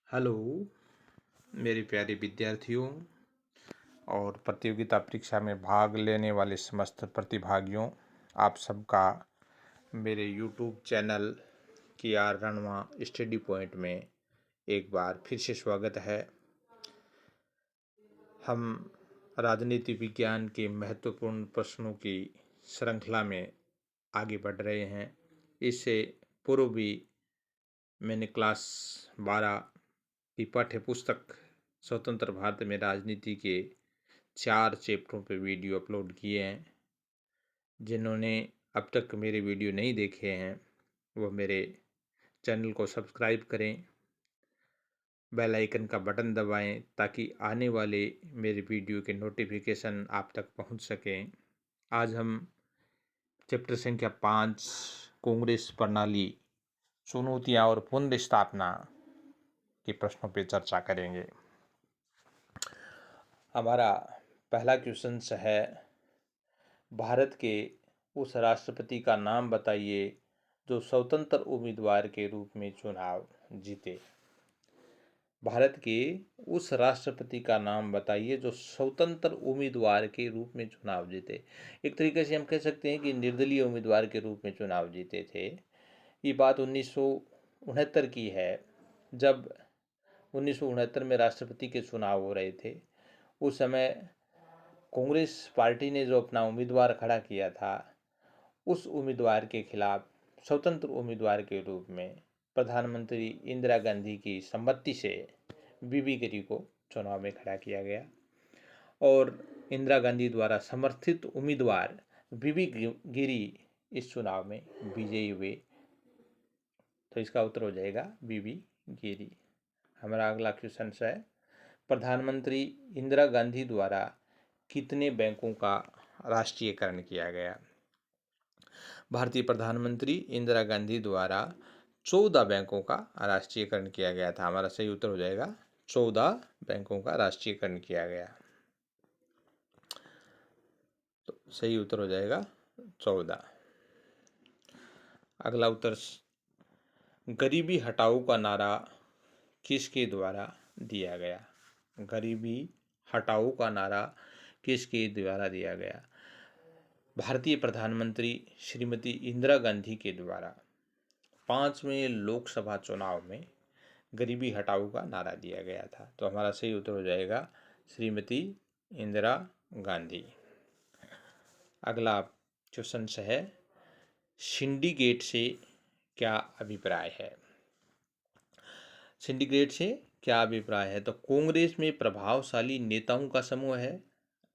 Hello मेरे प्यारे विद्यार्थियों और प्रतियोगिता परीक्षा में भाग लेने वाले समस्त प्रतिभागियों, आप सबका मेरे YouTube channel KR Ranwa study point में एक बार फिर से स्वागत है। हम राजनीति विज्ञान के महत्वपूर्ण प्रश्नों की श्रृंखला में आगे बढ़ रहे हैं। इससे पूर्व भी मैंने क्लास 12 की पाठ्य पुस्तक स्वतंत्र भारत में राजनीति के 4 चैप्टरों पे वीडियो अपलोड किए हैं। जिन्होंने अब तक मेरे वीडियो नहीं देखे हैं वो मेरे चैनल को सब्सक्राइब करें, बेल आइकन का बटन दबाएं ताकि आने वाले मेरे वीडियो के नोटिफिकेशन आप तक पहुंच सकें। आज हम चैप्टर संख्या 5 कांग्रेस प्रणाली, चुनौतियां और पुनर्स्थापना के प्रश्नों पे चर्चा करेंगे। हमारा पहला क्वेश्चन है, भारत के उस राष्ट्रपति का नाम बताइए जो स्वतंत्र उम्मीदवार के रूप में चुनाव जीते। भारत के उस राष्ट्रपति का नाम बताइए जो स्वतंत्र उम्मीदवार के रूप में चुनाव जीते। एक तरीके से हम कह सकते हैं कि निर्दलीय उम्मीदवार के रूप में चुनाव जीते थे। ये बात 1969 की है, जब 1969 में राष्ट्रपति के चुनाव हो रहे थे। उस समय कांग्रेस पार्टी ने जो अपना उम्मीदवार खड़ा किया था, उस उम्मीदवार के खिलाफ स्वतंत्र उम्मीदवार के रूप में प्रधानमंत्री इंदिरा गांधी की सम्मति से बीबी गिरी को चुनाव में खड़ा किया गया और इंदिरा गांधी द्वारा समर्थित उम्मीदवार बीबी गिरी इस चुनाव में विजयी हुए। तो इसका उत्तर हो जाएगा बीबी गिरी। हमारा अगला क्वेश्चन है, प्रधानमंत्री इंदिरा गांधी द्वारा कितने बैंकों का राष्ट्रीयकरण किया गया। भारतीय प्रधानमंत्री इंदिरा गांधी द्वारा 14 बैंकों का राष्ट्रीयकरण किया गया था। हमारा सही उत्तर हो जाएगा 14 बैंकों का राष्ट्रीयकरण किया गया। तो सही उत्तर हो जाएगा 14। अगला उत्तर, गरीबी हटाओ का नारा किसके द्वारा दिया गया। गरीबी हटाओ का नारा किसके द्वारा दिया गया। भारतीय प्रधानमंत्री श्रीमती इंदिरा गांधी के द्वारा 5वें लोकसभा चुनाव में गरीबी हटाओ का नारा दिया गया था। तो हमारा सही उत्तर हो जाएगा श्रीमती इंदिरा गांधी। अगला क्वेश्चन है, सिंडिकेट से क्या अभिप्राय है। सिंडिकेट से क्या अभिप्राय है, तो कांग्रेस में प्रभावशाली नेताओं का समूह है।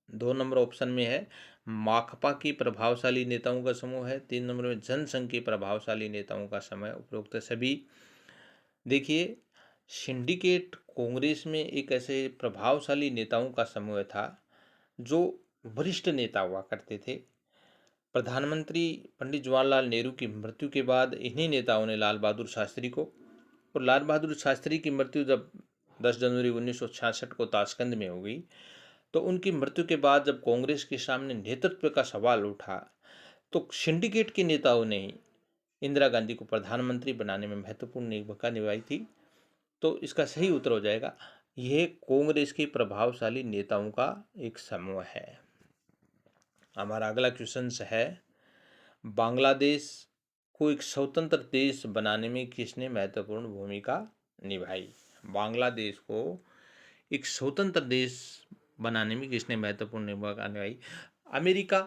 2 नंबर ऑप्शन में है माकपा के प्रभावशाली नेताओं का समूह है। 3 नंबर में जनसंघ के प्रभावशाली नेताओं का समूह। उपरोक्त सभी देखिए, सिंडिकेट कांग्रेस में एक ऐसे प्रभावशाली नेताओं का समूह था जो वरिष्ठ नेता हुआ करते थे। प्रधानमंत्री पंडित जवाहरलाल नेहरू की मृत्यु के बाद इन्हीं नेताओं ने लाल बहादुर शास्त्री को, और लाल बहादुर शास्त्री की मृत्यु जब 10 जनवरी 1966 को ताशकंद में हो गई, तो उनकी मृत्यु के बाद जब कांग्रेस के सामने नेतृत्व का सवाल उठा, तो सिंडिकेट के नेताओं ने ही इंदिरा गांधी को प्रधानमंत्री बनाने में महत्वपूर्ण भूमिका निभाई थी। तो इसका सही उत्तर हो जाएगा, यह कांग्रेस के प्रभावशाली नेताओं का एक समूह है। हमारा अगला क्वेश्चन है, बांग्लादेश को एक स्वतंत्र देश बनाने में किसने महत्वपूर्ण भूमिका निभाई। बांग्लादेश को एक स्वतंत्र देश बनाने में किसने महत्वपूर्ण भूमिका निभाई। अमेरिका।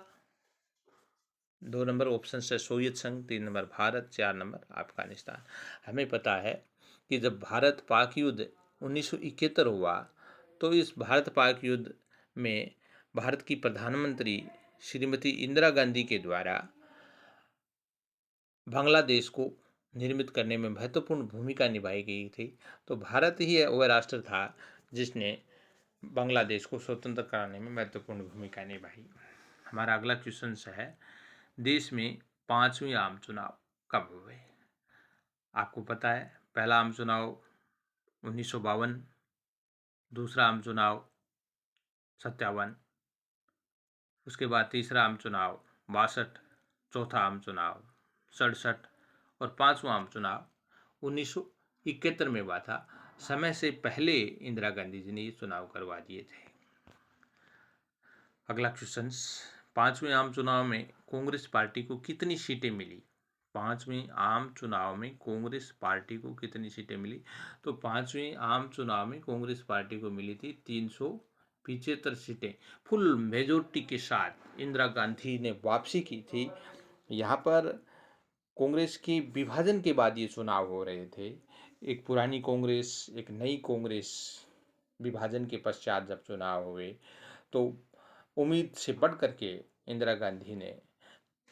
2 नंबर ऑप्शन से सोवियत संघ, 3 नंबर भारत, 4 नंबर अफगानिस्तान। हमें पता है कि जब भारत पाक युद्ध 1971 हुआ, तो इस भारत पाक युद्ध में भारत की प्रधानमंत्री श्रीमती इंदिरा गांधी के द्वारा बांग्लादेश को निर्मित करने में महत्वपूर्ण भूमिका निभाई गई थी। तो भारत ही वह राष्ट्र था जिसने बांग्लादेश को स्वतंत्र कराने में महत्वपूर्ण भूमिका निभाई। हमारा अगला क्वेश्चन है, देश में 5वें आम चुनाव कब हुए। आपको पता है, पहला आम चुनाव 1952, दूसरा आम चुनाव 57, उसके बाद तीसरा आम चुनाव 62, चौथा आम चुनाव 67 और 5वां आम चुनाव 1971 में हुआ था। समय से पहले इंदिरा गांधी जी ने ये चुनाव करवा दिए थे। अगला क्वेश्चन, पांचवें आम चुनाव में कांग्रेस पार्टी को कितनी सीटें मिली? पांचवें आम चुनाव में कांग्रेस पार्टी को कितनी सीटें मिली? तो पांचवें आम चुनाव में कांग्रेस पार्टी को मिली थी 375 सीटें। फुल मेजोरिटी के साथ इंदिरा गांधी ने वापसी की थी। यहाँ पर कांग्रेस की विभाजन के बाद ये चुनाव हो रहे थे। एक पुरानी कांग्रेस, एक नई कांग्रेस, विभाजन के पश्चात जब चुनाव हुए तो उम्मीद से बढ़ करके इंदिरा गांधी ने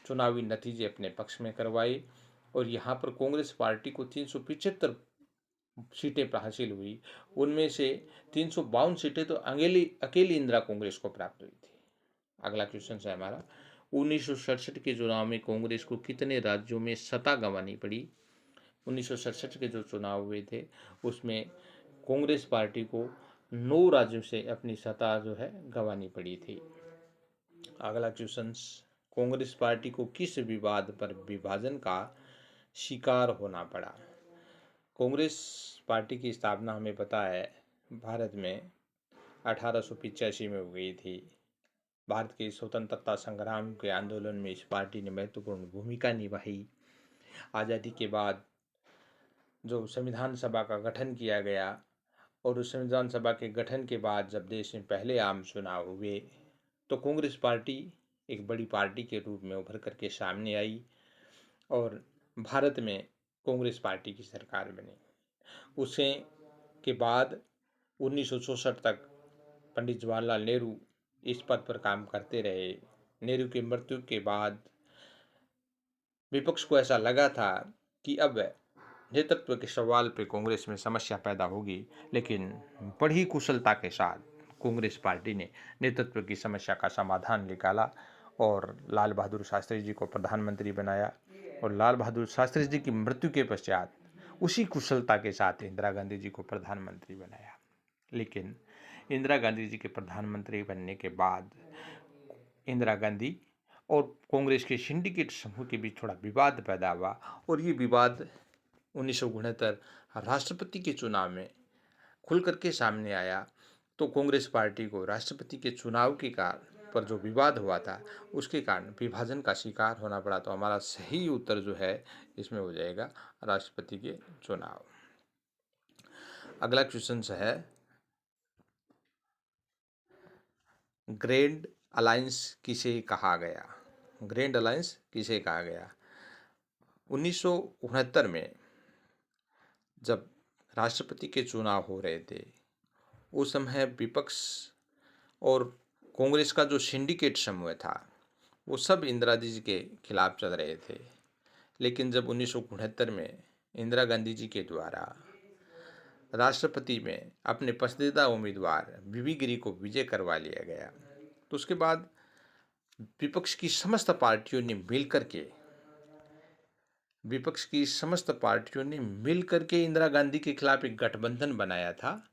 चुनावी नतीजे अपने पक्ष में करवाए और यहाँ पर कांग्रेस पार्टी को 375 सीटें हासिल हुई। उनमें से 352 सीटें तो अकेली इंदिरा कांग्रेस को प्राप्त हुई थी। अगला क्वेश्चन है हमारा, 1967 के चुनाव में कांग्रेस को कितने राज्यों में सत्ता गंवानी पड़ी? 1967 के जो चुनाव हुए थे उसमें कांग्रेस पार्टी को 9 राज्यों से अपनी सत्ता जो है गंवानी पड़ी थी। अगला क्वेश्चन, कांग्रेस पार्टी को किस विवाद पर विभाजन का शिकार होना पड़ा? कांग्रेस पार्टी की स्थापना हमें पता है भारत में 1885 में हो गई थी। भारत के स्वतंत्रता संग्राम के आंदोलन में इस पार्टी ने महत्वपूर्ण भूमिका निभाई। आज़ादी के बाद जो संविधान सभा का गठन किया गया और उस संविधान सभा के गठन के बाद जब देश में पहले आम चुनाव हुए तो कांग्रेस पार्टी एक बड़ी पार्टी के रूप में उभर करके सामने आई और भारत में कांग्रेस पार्टी की सरकार बनी। उसे के बाद 1964 तक पंडित जवाहरलाल नेहरू इस पद पर काम करते रहे। नेहरू की मृत्यु के बाद विपक्ष को ऐसा लगा था कि अब नेतृत्व के सवाल पे कांग्रेस में समस्या पैदा होगी, लेकिन बड़ी कुशलता के साथ कांग्रेस पार्टी ने नेतृत्व की समस्या का समाधान निकाला और लाल बहादुर शास्त्री जी को प्रधानमंत्री बनाया और लाल बहादुर शास्त्री जी की मृत्यु के पश्चात उसी कुशलता के साथ इंदिरा गांधी जी को प्रधानमंत्री बनाया। लेकिन इंदिरा गांधी जी के प्रधानमंत्री बनने के बाद इंदिरा गांधी और कांग्रेस के सिंडिकेट समूह के बीच थोड़ा विवाद पैदा हुआ और ये विवाद 1969 राष्ट्रपति के चुनाव में खुल करके सामने आया। तो कांग्रेस पार्टी को राष्ट्रपति के चुनाव के कारण पर जो विवाद हुआ था उसके कारण विभाजन का शिकार होना पड़ा। तो हमारा सही उत्तर जो है इसमें हो जाएगा राष्ट्रपति के चुनाव। अगला क्वेश्चन है, ग्रैंड अलायंस किसे कहा गया? ग्रैंड अलायंस किसे कहा गया? 1969 में जब राष्ट्रपति के चुनाव हो रहे थे उस समय विपक्ष और कांग्रेस का जो सिंडिकेट समूह था वो सब इंदिरा जी के खिलाफ चल रहे थे। लेकिन जब 1969 में इंदिरा गांधी जी के द्वारा राष्ट्रपति में अपने पसंदीदा उम्मीदवार बीबी गिरी को विजय करवा लिया गया तो उसके बाद विपक्ष की समस्त पार्टियों ने मिल करके इंदिरा गांधी के खिलाफ एक गठबंधन बनाया था।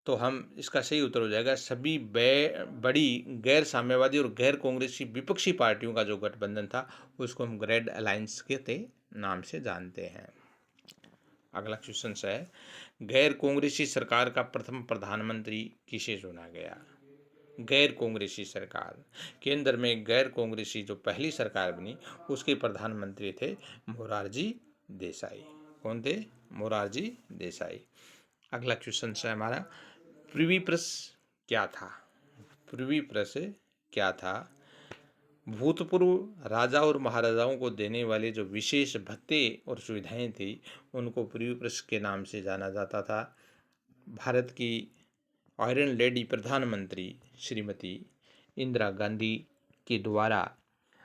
तो हम इसका सही उत्तर हो जाएगा सभी बड़ी गैर साम्यवादी और गैर कांग्रेसी विपक्षी पार्टियों का जो गठबंधन था उसको हम ग्रैंड अलायंस के नाम से जानते हैं। अगला क्वेश्चन है, गैर कांग्रेसी सरकार का प्रथम प्रधानमंत्री किसे चुना गया? गैर कांग्रेसी सरकार, केंद्र में गैर कांग्रेसी जो पहली सरकार बनी उसके प्रधानमंत्री थे मोरारजी देसाई। कौन थे? मोरारजी देसाई। अगला क्वेश्चन है हमारा, प्रिवी प्रेस क्या था? प्रिवी प्रेस क्या था? भूतपूर्व राजा और महाराजाओं को देने वाले जो विशेष भत्ते और सुविधाएं थी उनको प्रिवी प्रेस के नाम से जाना जाता था। भारत की आयरन लेडी प्रधानमंत्री श्रीमती इंदिरा गांधी के द्वारा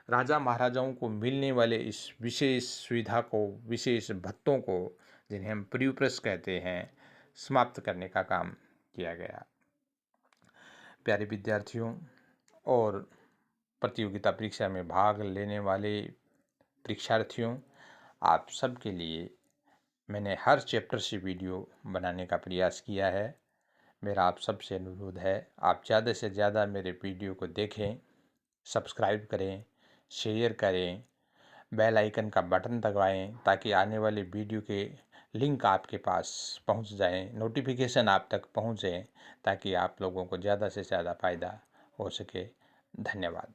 राजा महाराजाओं को मिलने वाले इस विशेष सुविधा को, विशेष भत्तों को, जिन्हें हम प्रिवी प्रेस कहते हैं, समाप्त करने का काम किया गया। प्यारे विद्यार्थियों और प्रतियोगिता परीक्षा में भाग लेने वाले परीक्षार्थियों, आप सबके लिए मैंने हर चैप्टर से वीडियो बनाने का प्रयास किया है। मेरा आप सबसे अनुरोध है आप ज़्यादा से ज़्यादा मेरे वीडियो को देखें, सब्सक्राइब करें, शेयर करें, बेल आइकन का बटन दबाएं ताकि आने वाले वीडियो के लिंक आपके पास पहुंच जाएं, नोटिफिकेशन आप तक पहुंचे, ताकि आप लोगों को ज़्यादा से ज़्यादा फ़ायदा हो सके। धन्यवाद।